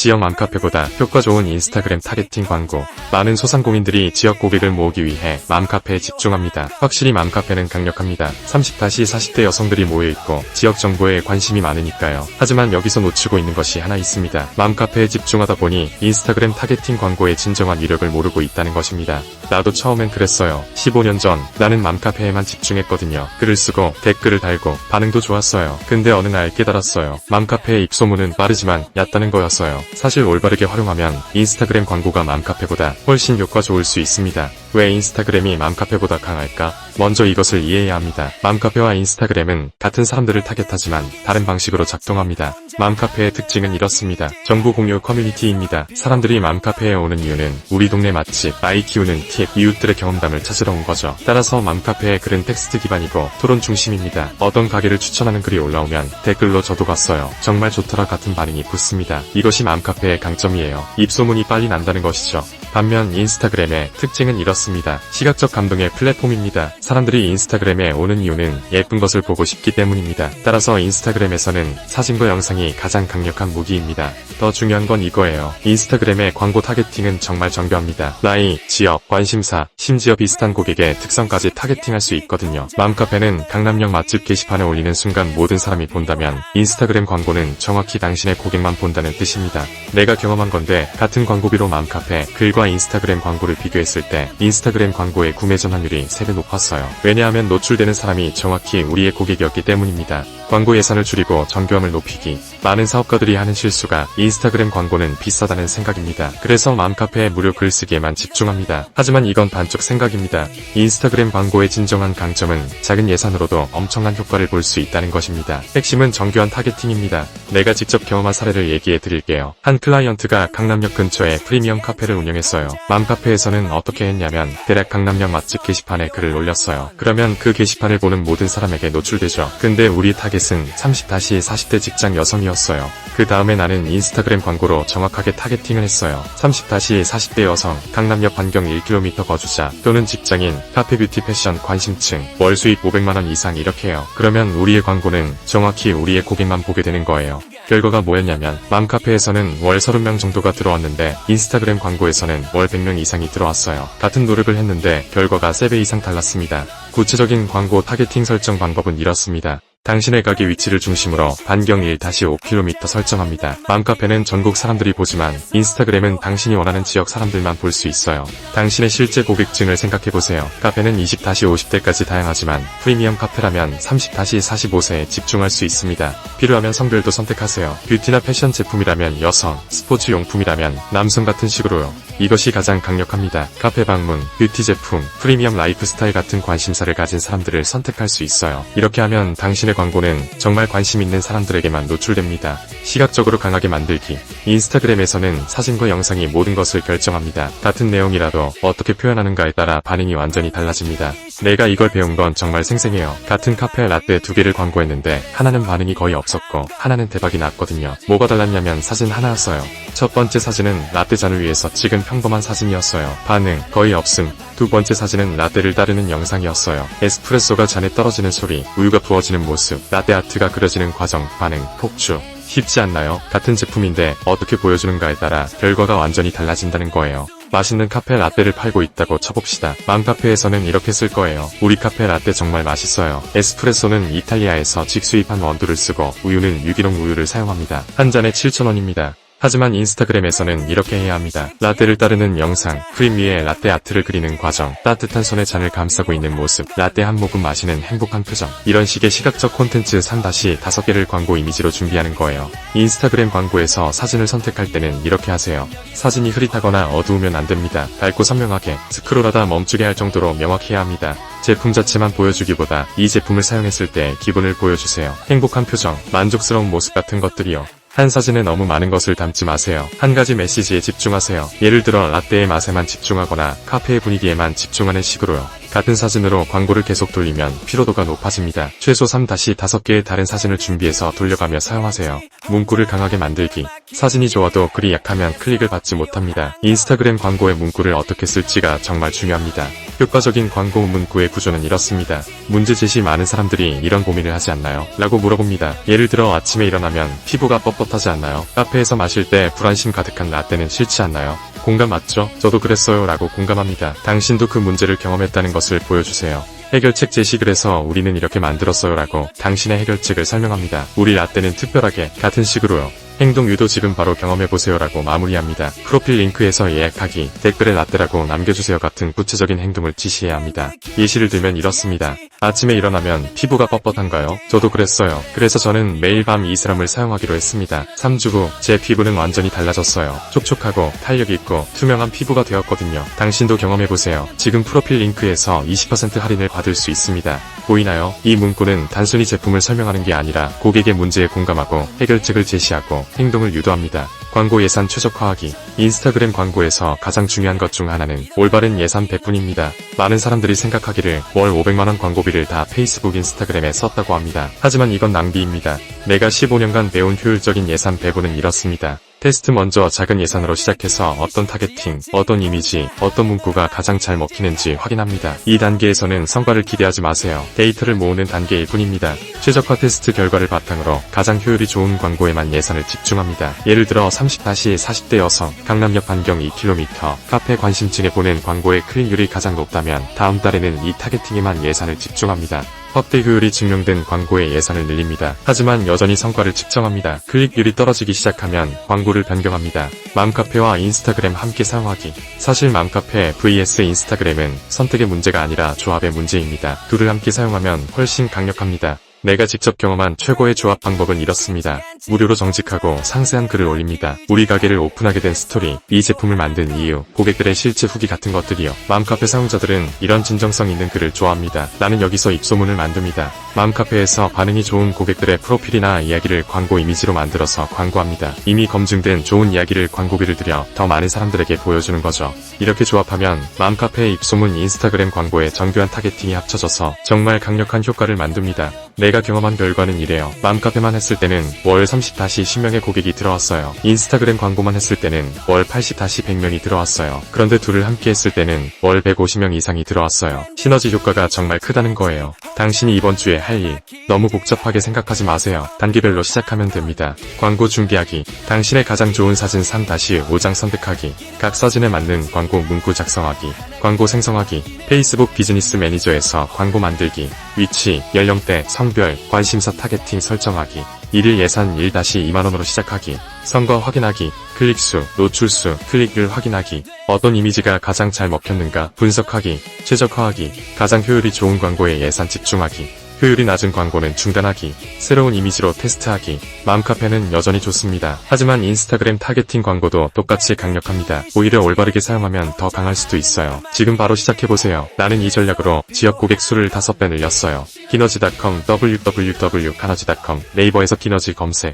지역 맘카페보다 효과 좋은 인스타그램 타겟팅 광고. 많은 소상공인들이 지역 고객을 모으기 위해 맘카페에 집중합니다. 확실히 맘카페는 강력합니다. 30-40대 여성들이 모여있고 지역 정보에 관심이 많으니까요. 하지만 여기서 놓치고 있는 것이 하나 있습니다. 맘카페에 집중하다 보니 인스타그램 타겟팅 광고의 진정한 위력을 모르고 있다는 것입니다. 나도 처음엔 그랬어요. 15년 전 나는 맘카페에만 집중했거든요. 글을 쓰고 댓글을 달고 반응도 좋았어요. 근데 어느 날 깨달았어요. 맘카페의 입소문은 빠르지만 얕다는 거였어요. 사실 올바르게 활용하면 인스타그램 광고가 맘카페보다 훨씬 효과 좋을 수 있습니다. 왜 인스타그램이 맘카페보다 강할까? 먼저 이것을 이해해야 합니다. 맘카페와 인스타그램은 같은 사람들을 타겟하지만 다른 방식으로 작동합니다. 맘카페의 특징은 이렇습니다. 정보 공유 커뮤니티입니다. 사람들이 맘카페에 오는 이유는 우리 동네 맛집, 아이 키우는 팁, 이웃들의 경험담을 찾으러 온 거죠. 따라서 맘카페의 글은 텍스트 기반이고 토론 중심입니다. 어떤 가게를 추천하는 글이 올라오면 댓글로 저도 갔어요. 정말 좋더라 같은 반응이 붙습니다. 이것이 맘카페의 강점이에요. 입소문이 빨리 난다는 것이죠. 반면 인스타그램의 특징은 이렇습니다. 시각적 감동의 플랫폼입니다. 사람들이 인스타그램에 오는 이유는 예쁜 것을 보고 싶기 때문입니다. 따라서 인스타그램에서는 사진과 영상이 가장 강력한 무기입니다. 더 중요한 건 이거예요. 인스타그램의 광고 타겟팅은 정말 정교합니다. 나이, 지역, 관심사, 심지어 비슷한 고객의 특성까지 타겟팅할 수 있거든요. 맘카페는 강남역 맛집 게시판에 올리는 순간 모든 사람이 본다면 인스타그램 광고는 정확히 당신의 고객만 본다는 뜻입니다. 내가 경험한 건데 같은 광고비로 맘카페, 글과 인스타그램 광고를 비교했을 때 인스타그램 광고의 구매 전환율이 3배 높았어요. 왜냐하면 노출되는 사람이 정확히 우리의 고객이었기 때문입니다. 광고 예산을 줄이고 정교함을 높이기. 많은 사업가들이 하는 실수가 인스타그램 광고는 비싸다는 생각입니다. 그래서 맘카페에 무료 글쓰기에만 집중합니다. 하지만 이건 반쪽 생각입니다. 인스타그램 광고의 진정한 강점은 작은 예산으로도 엄청난 효과를 볼 수 있다는 것입니다. 핵심은 정교한 타겟팅입니다. 내가 직접 경험한 사례를 얘기해 드릴게요. 한 클라이언트가 강남역 근처에 프리미엄 카페를 운영했어요. 맘카페에서는 어떻게 했냐면 대략 강남역 맛집 게시판에 글을 올렸어요. 그러면 그 게시판을 보는 모든 사람에게 노출되죠. 근데 우리 타겟은 30-40대 직장 여성이었어요. 그 다음에 나는 인스타그램 광고로 정확하게 타겟팅을 했어요. 30-40대 여성, 강남역 반경 1km 거주자, 또는 직장인, 카페 뷰티 패션 관심층, 월 수익 500만원 이상 이렇게요. 그러면 우리의 광고는 정확히 우리의 고객만 보게 되는 거예요. 결과가 뭐였냐면 맘카페에서는 월 30명 정도가 들어왔는데 인스타그램 광고에서는 월 100명 이상이 들어왔어요. 같은 노력을 했는데 결과가 3배 이상 달랐습니다. 구체적인 광고 타겟팅 설정 방법은 이렇습니다. 당신의 가게 위치를 중심으로 반경 1-5km 설정합니다. 맘카페는 전국 사람들이 보지만 인스타그램은 당신이 원하는 지역 사람들만 볼 수 있어요. 당신의 실제 고객층을 생각해보세요. 카페는 20-50대까지 다양하지만 프리미엄 카페라면 30-45세에 집중할 수 있습니다. 필요하면 성별도 선택하세요. 뷰티나 패션 제품이라면 여성, 스포츠 용품이라면 남성 같은 식으로요. 이것이 가장 강력합니다. 카페 방문, 뷰티 제품, 프리미엄 라이프스타일 같은 관심사를 가진 사람들을 선택할 수 있어요. 이렇게 하면 당신의 광고는 정말 관심 있는 사람들에게만 노출됩니다. 시각적으로 강하게 만들기. 인스타그램에서는 사진과 영상이 모든 것을 결정합니다. 같은 내용이라도 어떻게 표현하는가에 따라 반응이 완전히 달라집니다. 내가 이걸 배운 건 정말 생생해요. 같은 카페 라떼 2개를 광고했는데 하나는 반응이 거의 없었고 하나는 대박이 났거든요. 뭐가 달랐냐면 사진 하나였어요. 첫 번째 사진은 라떼 잔을 위해서 찍은 평범한 사진이었어요. 반응 거의 없음. 두 번째 사진은 라떼를 따르는 영상이었어요. 에스프레소가 잔에 떨어지는 소리, 우유가 부어지는 모습, 라떼 아트가 그려지는 과정, 반응, 폭주. 쉽지 않나요? 같은 제품인데 어떻게 보여주는가에 따라 결과가 완전히 달라진다는 거예요. 맛있는 카페 라떼를 팔고 있다고 쳐봅시다. 맘카페에서는 이렇게 쓸 거예요. 우리 카페 라떼 정말 맛있어요. 에스프레소는 이탈리아에서 직수입한 원두를 쓰고 우유는 유기농 우유를 사용합니다. 한 잔에 7,000원입니다. 하지만 인스타그램에서는 이렇게 해야 합니다. 라떼를 따르는 영상, 프림 위에 라떼 아트를 그리는 과정, 따뜻한 손에 잔을 감싸고 있는 모습, 라떼 한 모금 마시는 행복한 표정. 이런 식의 시각적 콘텐츠 3-5개를 광고 이미지로 준비하는 거예요. 인스타그램 광고에서 사진을 선택할 때는 이렇게 하세요. 사진이 흐릿하거나 어두우면 안 됩니다. 밝고 선명하게, 스크롤하다 멈추게 할 정도로 명확해야 합니다. 제품 자체만 보여주기보다 이 제품을 사용했을 때 기분을 보여주세요. 행복한 표정, 만족스러운 모습 같은 것들이요. 한 사진에 너무 많은 것을 담지 마세요. 한 가지 메시지에 집중하세요. 예를 들어 라떼의 맛에만 집중하거나 카페의 분위기에만 집중하는 식으로요. 같은 사진으로 광고를 계속 돌리면 피로도가 높아집니다. 최소 3-5개의 다른 사진을 준비해서 돌려가며 사용하세요. 문구를 강하게 만들기. 사진이 좋아도 글이 약하면 클릭을 받지 못합니다. 인스타그램 광고의 문구를 어떻게 쓸지가 정말 중요합니다. 효과적인 광고 문구의 구조는 이렇습니다. 문제 제시. 많은 사람들이 이런 고민을 하지 않나요? 라고 물어봅니다. 예를 들어 아침에 일어나면 피부가 뻣뻣하지 않나요? 카페에서 마실 때 불안심 가득한 라떼는 싫지 않나요? 공감 맞죠? 저도 그랬어요 라고 공감합니다. 당신도 그 문제를 경험했다는 것을 보여주세요. 해결책 제시. 그래서 우리는 이렇게 만들었어요 라고 당신의 해결책을 설명합니다. 우리 라떼는 특별하게 같은 식으로요. 행동 유도. 지금 바로 경험해보세요 라고 마무리합니다. 프로필 링크에서 예약하기, 댓글에 라떼라고 남겨주세요 같은 구체적인 행동을 지시해야 합니다. 예시를 들면 이렇습니다. 아침에 일어나면 피부가 뻣뻣한가요? 저도 그랬어요. 그래서 저는 매일 밤 이 세럼을 사용하기로 했습니다. 3주 후 제 피부는 완전히 달라졌어요. 촉촉하고 탄력이 있고 투명한 피부가 되었거든요. 당신도 경험해보세요. 지금 프로필 링크에서 20% 할인을 받을 수 있습니다. 보이나요? 이 문구는 단순히 제품을 설명하는 게 아니라 고객의 문제에 공감하고 해결책을 제시하고 행동을 유도합니다. 광고 예산 최적화하기. 인스타그램 광고에서 가장 중요한 것 중 하나는 올바른 예산 배분입니다. 많은 사람들이 생각하기를 월 500만원 광고비를 다 페이스북 인스타그램에 썼다고 합니다. 하지만 이건 낭비입니다. 내가 15년간 배운 효율적인 예산 배분은 이렇습니다. 테스트. 먼저 작은 예산으로 시작해서 어떤 타겟팅, 어떤 이미지, 어떤 문구가 가장 잘 먹히는지 확인합니다. 이 단계에서는 성과를 기대하지 마세요. 데이터를 모으는 단계일 뿐입니다. 최적화 테스트 결과를 바탕으로 가장 효율이 좋은 광고에만 예산을 집중합니다. 예를 들어 30-40대 여성, 강남역 반경 2km, 카페 관심층에 보낸 광고의 클릭률이 가장 높다면 다음 달에는 이 타겟팅에만 예산을 집중합니다. 확대 효율이 증명된 광고의 예산을 늘립니다. 하지만 여전히 성과를 측정합니다. 클릭률이 떨어지기 시작하면 광고를 변경합니다. 맘카페와 인스타그램 함께 사용하기. 사실 맘카페 vs 인스타그램은 선택의 문제가 아니라 조합의 문제입니다. 둘을 함께 사용하면 훨씬 강력합니다. 내가 직접 경험한 최고의 조합 방법은 이렇습니다. 무료로 정직하고 상세한 글을 올립니다. 우리 가게를 오픈하게 된 스토리, 이 제품을 만든 이유, 고객들의 실제 후기 같은 것들이요. 맘카페 사용자들은 이런 진정성 있는 글을 좋아합니다. 나는 여기서 입소문을 만듭니다. 맘카페에서 반응이 좋은 고객들의 프로필이나 이야기를 광고 이미지로 만들어서 광고합니다. 이미 검증된 좋은 이야기를 광고비를 들여 더 많은 사람들에게 보여주는 거죠. 이렇게 조합하면 맘카페의 입소문, 인스타그램 광고의 정교한 타겟팅이 합쳐져서 정말 강력한 효과를 만듭니다. 내가 경험한 결과는 이래요. 맘카페만 했을 때는 월 30-10명의 고객이 들어왔어요. 인스타그램 광고만 했을 때는 월 80-100명이 들어왔어요. 그런데 둘을 함께 했을 때는 월 150명 이상이 들어왔어요. 시너지 효과가 정말 크다는 거예요. 당신이 이번 주에 할 일, 너무 복잡하게 생각하지 마세요. 단계별로 시작하면 됩니다. 광고 준비하기. 당신의 가장 좋은 사진 3-5장 선택하기. 각 사진에 맞는 광고 문구 작성하기. 광고 생성하기. 페이스북 비즈니스 매니저에서 광고 만들기. 위치, 연령대, 성별, 관심사 타겟팅 설정하기. 1일 예산 1-2만원으로 시작하기. 성과 확인하기. 클릭수, 노출수, 클릭률 확인하기. 어떤 이미지가 가장 잘 먹혔는가 분석하기. 최적화하기. 가장 효율이 좋은 광고에 예산 집중하기. 효율이 낮은 광고는 중단하기. 새로운 이미지로 테스트하기. 맘카페는 여전히 좋습니다. 하지만 인스타그램 타겟팅 광고도 똑같이 강력합니다. 오히려 올바르게 사용하면 더 강할 수도 있어요. 지금 바로 시작해보세요. 나는 이 전략으로 지역 고객 수를 5배 늘렸어요. 기너지.com www.kanergy.com 네이버에서 기너지 검색.